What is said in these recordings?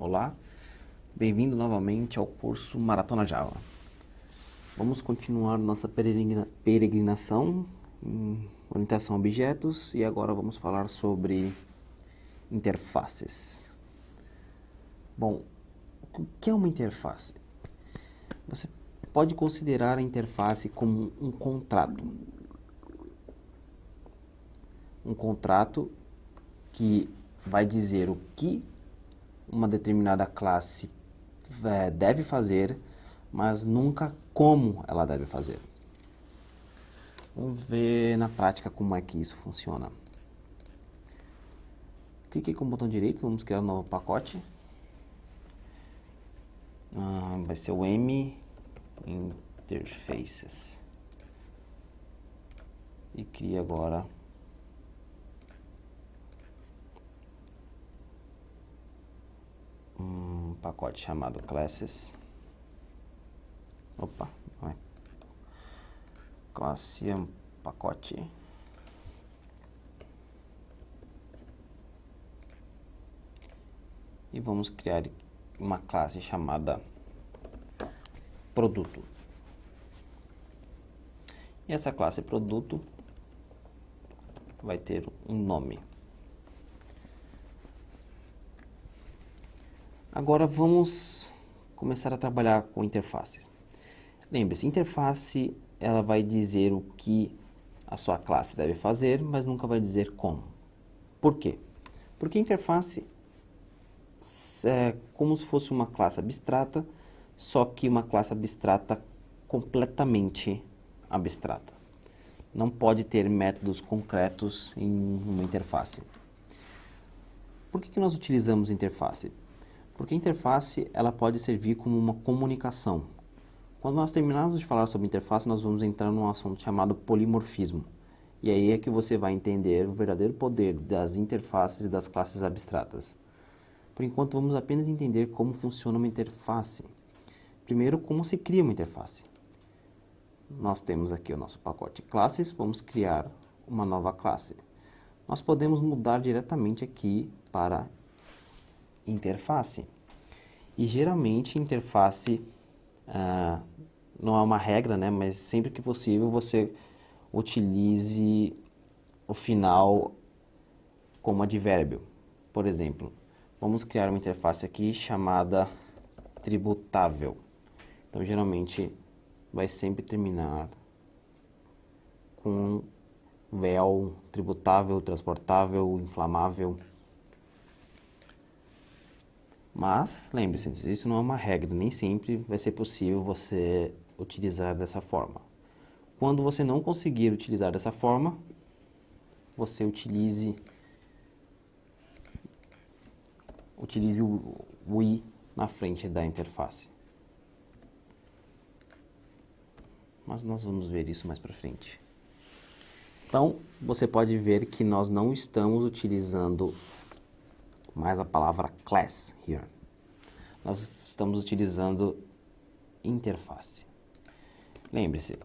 Olá, bem-vindo novamente ao curso Maratona Java. Vamos continuar nossa peregrinação em orientação a objetos e agora vamos falar sobre interfaces. Bom, o que é uma interface? Você pode considerar a interface como um contrato. Um contrato que vai dizer o que uma determinada classe deve fazer, mas nunca como ela deve fazer. Vamos ver na prática como é que isso funciona. Clique com o botão direito, vamos criar um novo pacote. Vai ser o M Interfaces. E cria agora um pacote chamado Classes. Opa, não é. Classe é um pacote. E vamos criar uma classe chamada Produto. E essa classe Produto vai ter um nome. Agora vamos começar a trabalhar com interfaces. Lembre-se, interface ela vai dizer o que a sua classe deve fazer, mas nunca vai dizer como. Por quê? Porque interface é como se fosse uma classe abstrata, só que uma classe abstrata completamente abstrata. Não pode ter métodos concretos em uma interface. Por que nós utilizamos interface? Porque a interface ela pode servir como uma comunicação. Quando nós terminarmos de falar sobre interface, nós vamos entrar num assunto chamado polimorfismo. E aí é que você vai entender o verdadeiro poder das interfaces e das classes abstratas. Por enquanto, vamos apenas entender como funciona uma interface. Primeiro, como se cria uma interface. Nós temos aqui o nosso pacote classes, vamos criar uma nova classe. Nós podemos mudar diretamente aqui para interface. E geralmente interface não é uma regra, né? Mas sempre que possível você utilize o final como advérbio. Por exemplo, vamos criar uma interface aqui chamada tributável. Então geralmente vai sempre terminar com vel, tributável, transportável, inflamável. Mas, lembre-se, isso não é uma regra, nem sempre vai ser possível você utilizar dessa forma. Quando você não conseguir utilizar dessa forma, você utilize o i na frente da interface. Mas nós vamos ver isso mais para frente. Então, você pode ver que nós não estamos utilizando mais a palavra class here. Nós estamos utilizando interface. Lembre-se,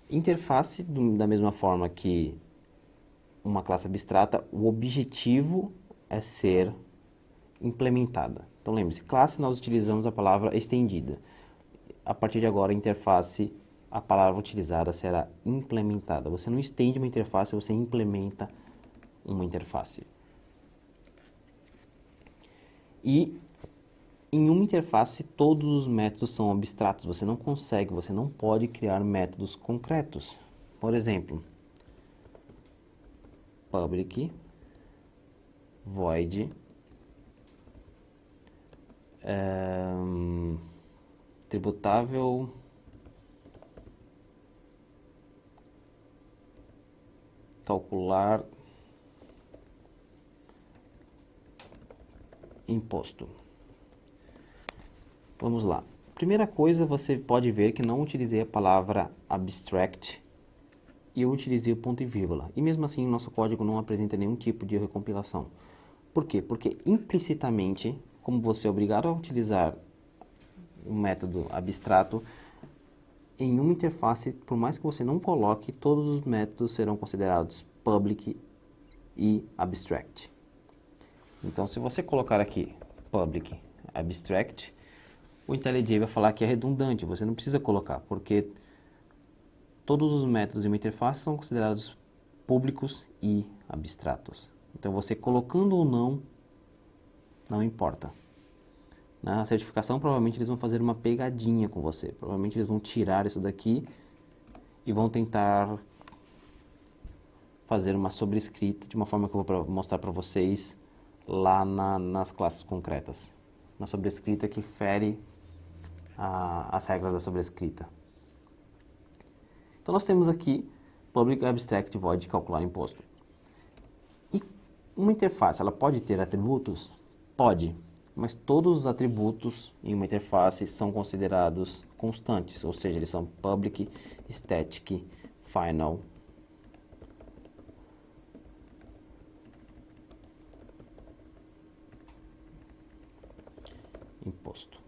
interface, da mesma forma que uma classe abstrata, o objetivo é ser implementada. Então lembre-se, classe nós utilizamos a palavra estendida. A partir de agora, interface, a palavra utilizada será implementada. Você não estende uma interface, você implementa uma interface. E em uma interface todos os métodos são abstratos, você não pode criar métodos concretos. Por exemplo, public void tributável calcular imposto. Vamos lá. Primeira coisa, você pode ver que não utilizei a palavra abstract e eu utilizei o ponto e vírgula. E mesmo assim, o nosso código não apresenta nenhum tipo de recompilação. Por quê? Porque implicitamente, como você é obrigado a utilizar um método abstrato, em uma interface, por mais que você não coloque, todos os métodos serão considerados public e abstract. Então, se você colocar aqui public abstract, o IntelliJ vai falar que é redundante, você não precisa colocar, porque todos os métodos em uma interface são considerados públicos e abstratos. Então, você colocando ou não importa. Na certificação, provavelmente eles vão fazer uma pegadinha com você. Provavelmente eles vão tirar isso daqui e vão tentar fazer uma sobrescrita de uma forma que eu vou mostrar para vocês lá nas classes concretas. Uma sobrescrita que fere as regras da sobrescrita. Então, nós temos aqui Public Abstract Void calcular imposto. E uma interface, ela pode ter atributos? Pode, mas todos os atributos em uma interface são considerados constantes, ou seja, eles são Public, Static, Final. Imposto.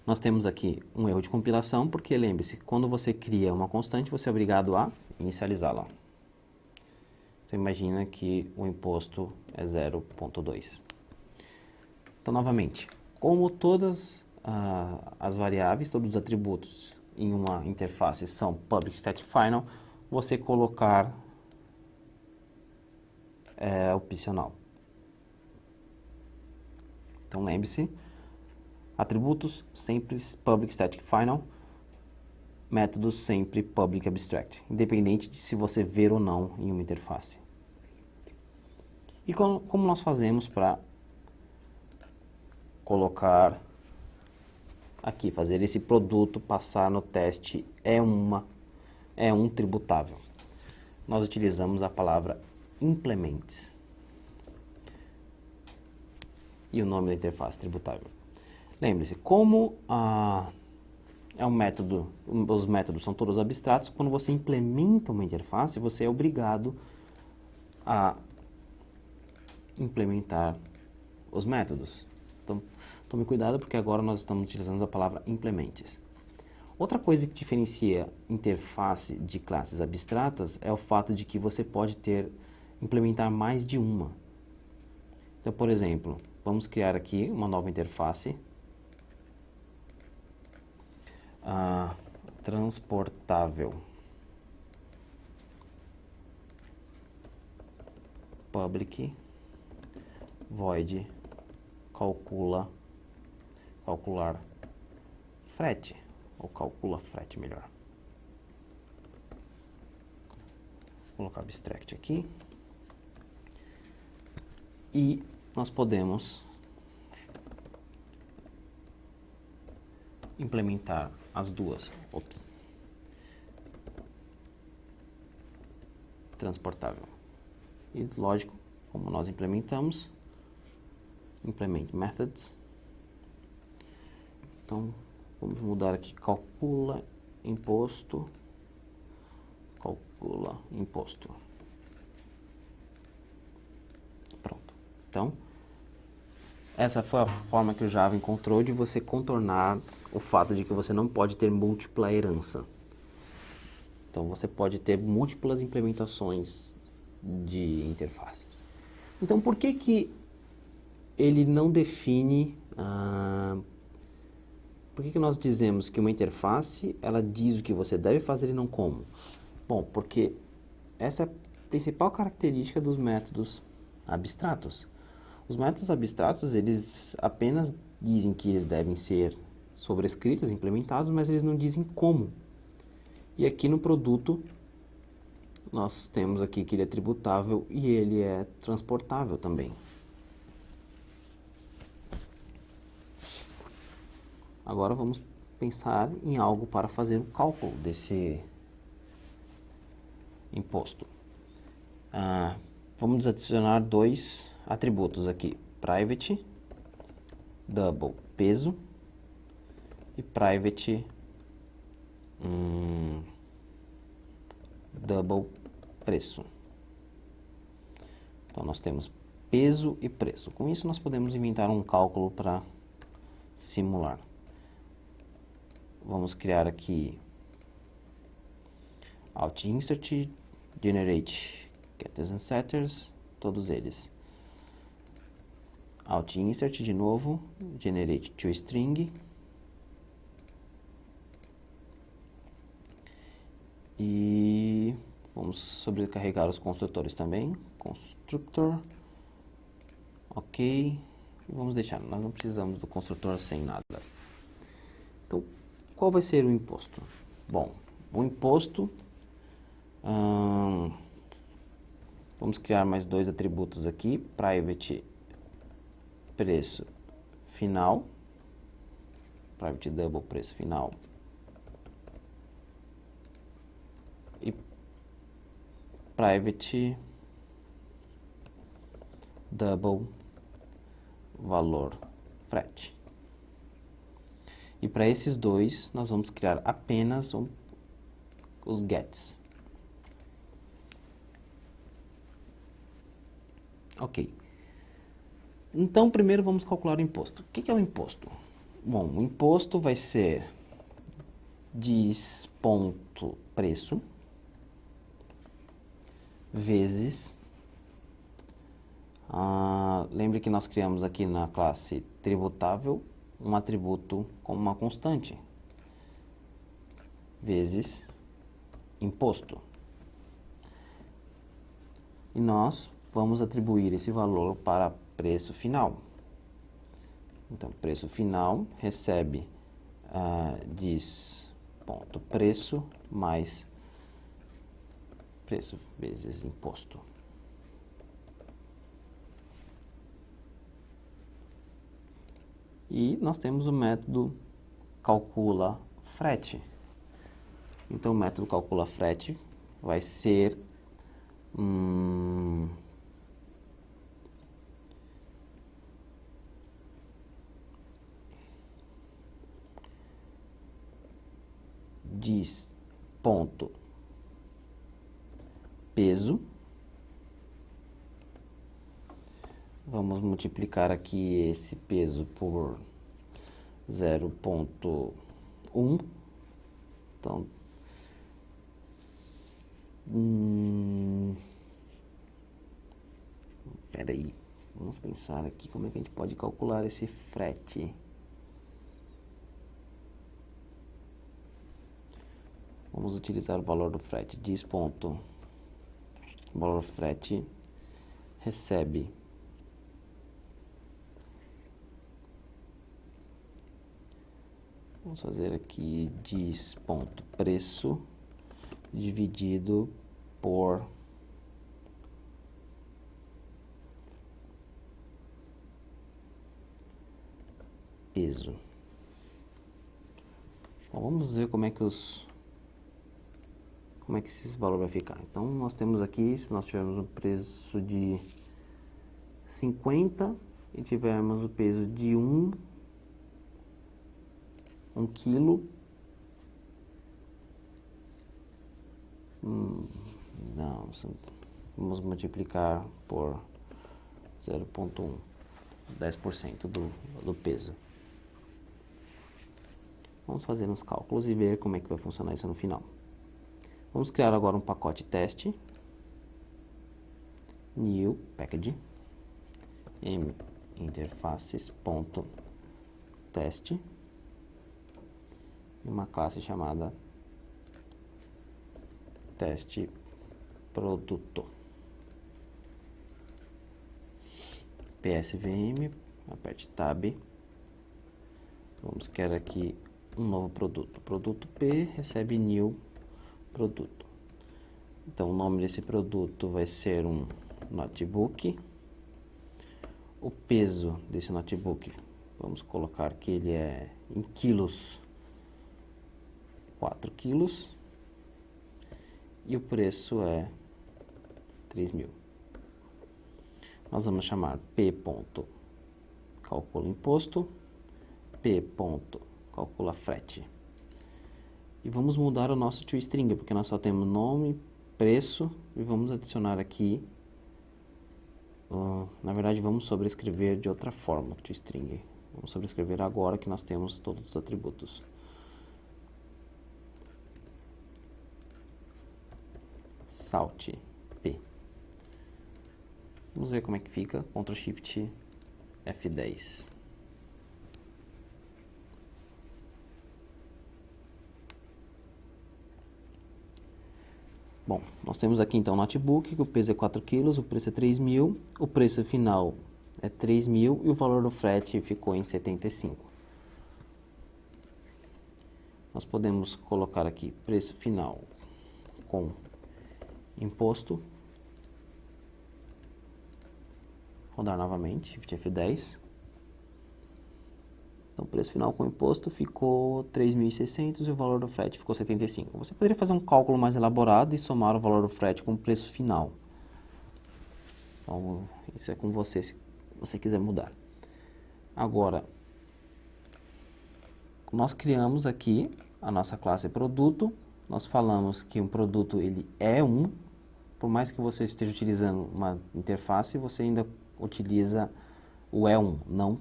Nós temos aqui um erro de compilação, porque lembre-se, quando você cria uma constante, você é obrigado a inicializá-la. Você imagina que o imposto é 0.2. Então, novamente, como todas as variáveis, todos os atributos em uma interface são public, static, final, você colocar é opcional. Então, lembre-se, atributos sempre public, static, final, métodos sempre public, abstract, independente de se você ver ou não em uma interface. E como nós fazemos para colocar aqui, fazer esse produto passar no teste é um tributável? Nós utilizamos a palavra implements e o nome da interface tributável. Lembre-se, como é um método, os métodos são todos abstratos, quando você implementa uma interface, você é obrigado a implementar os métodos. Então, tome cuidado porque agora nós estamos utilizando a palavra implements. Outra coisa que diferencia interface de classes abstratas é o fato de que você pode implementar mais de uma. Então, por exemplo, vamos criar aqui uma nova interface. Transportável. Public void calcular frete, ou calcula frete melhor. Vou colocar abstract aqui. E nós podemos implementar as duas. Transportável. E lógico, como nós implementamos, implement methods. Então, vamos mudar aqui, calcula imposto. Pronto. Então, essa foi a forma que o Java encontrou de você contornar o fato de que você não pode ter múltipla herança. Então, você pode ter múltiplas implementações de interfaces. Então, por que ele não define... por que nós dizemos que uma interface, ela diz o que você deve fazer e não como? Bom, porque essa é a principal característica dos métodos abstratos. Os métodos abstratos, eles apenas dizem que eles devem ser sobrescritos, implementados, mas eles não dizem como. E aqui no produto, nós temos aqui que ele é tributável e ele é transportável também. Agora vamos pensar em algo para fazer o cálculo desse imposto. Vamos adicionar dois atributos aqui, private double peso e private double preço. Então nós temos peso e preço. Com isso nós podemos inventar um cálculo para simular. Vamos criar aqui out insert, generate getters and setters, todos eles. Alt Insert de novo, Generate ToString. E vamos sobrecarregar os construtores também. Constructor. Ok. E vamos deixar, nós não precisamos do construtor sem nada. Então, qual vai ser o imposto? Bom, o imposto... vamos criar mais dois atributos aqui. Private preço final. Private double preço final. E private double valor frete. E para esses dois, nós vamos criar apenas os gets. Ok. Então, primeiro vamos calcular o imposto. O que é o imposto? Bom, o imposto vai ser dis.preço vezes... lembre que nós criamos aqui na classe tributável um atributo como uma constante, vezes imposto. E nós vamos atribuir esse valor para preço final. Então, preço final recebe dis.preço mais preço vezes imposto. E nós temos o método calcula frete. Então, o método calcula frete vai ser dis.peso. Vamos multiplicar aqui esse peso por 0,1. Então, espera aí, vamos pensar aqui como é que a gente pode calcular esse frete. Vamos utilizar o valor do frete. Valor frete recebe vamos fazer aqui dis.preço dividido por peso. Bom, vamos ver como é que esse valor vai ficar. Então, nós temos aqui, se nós tivermos um preço de 50 e tivermos o peso de 1 quilo, não, vamos multiplicar por 0,1, 10% do peso. Vamos fazer uns cálculos e ver como é que vai funcionar isso no final. Vamos criar agora um pacote teste, new package, interfaces.test e uma classe chamada teste produto. PSVM, aperte Tab. Vamos criar aqui um novo produto. Produto P recebe new produto. Então, o nome desse produto vai ser um notebook. O peso desse notebook, vamos colocar que ele é em quilos, 4 quilos. E o preço é 3.000. Nós vamos chamar p.calcula imposto, p.calcula frete. E vamos mudar o nosso toString, porque nós só temos nome, preço, e vamos adicionar aqui, na verdade vamos sobrescrever de outra forma o toString. Vamos sobrescrever agora que nós temos todos os atributos. Salt P. Vamos ver como é que fica, Ctrl Shift F10. Bom, nós temos aqui então o notebook, que o peso é 4 kg, o preço é 3.000, o preço final é 3.000 e o valor do frete ficou em 75. Nós podemos colocar aqui preço final com imposto. Rodar novamente, Shift F10. Então, o preço final com imposto ficou 3.600 e o valor do frete ficou 75. Você poderia fazer um cálculo mais elaborado e somar o valor do frete com o preço final. Então, isso é com você, se você quiser mudar. Agora, nós criamos aqui a nossa classe produto. Nós falamos que um produto ele é um. Por mais que você esteja utilizando uma interface, você ainda utiliza o é um, não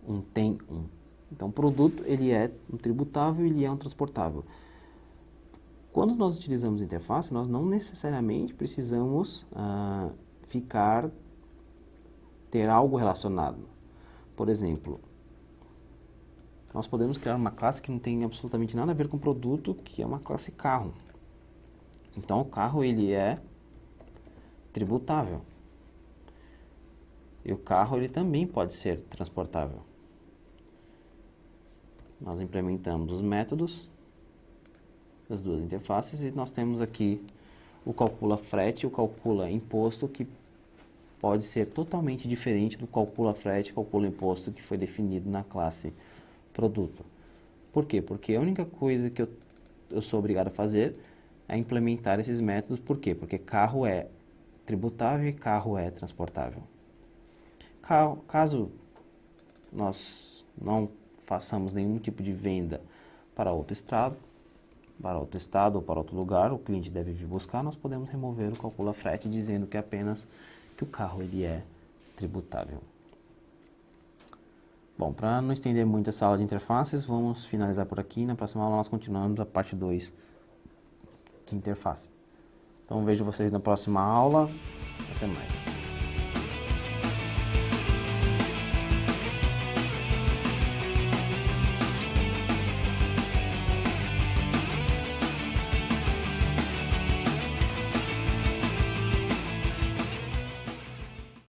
um tem um. Então, o produto, ele é um tributável e ele é um transportável. Quando nós utilizamos interface, nós não necessariamente precisamos ter algo relacionado. Por exemplo, nós podemos criar uma classe que não tem absolutamente nada a ver com o produto, que é uma classe carro. Então, o carro, ele é tributável. E o carro, ele também pode ser transportável. Nós implementamos os métodos das duas interfaces e nós temos aqui o calcula frete e o calcula imposto, que pode ser totalmente diferente do calcula frete e calcula imposto que foi definido na classe produto. Por quê? Porque a única coisa que eu sou obrigado a fazer é implementar esses métodos. Por quê? Porque carro é tributável e carro é transportável. Caso nós não façamos nenhum tipo de venda para outro estado ou para outro lugar, o cliente deve vir buscar, nós podemos remover o calcula frete dizendo que apenas que o carro ele é tributável. Bom, para não estender muito essa aula de interfaces, vamos finalizar por aqui. Na próxima aula nós continuamos a parte 2 de interface. Então vejo vocês na próxima aula. Até mais.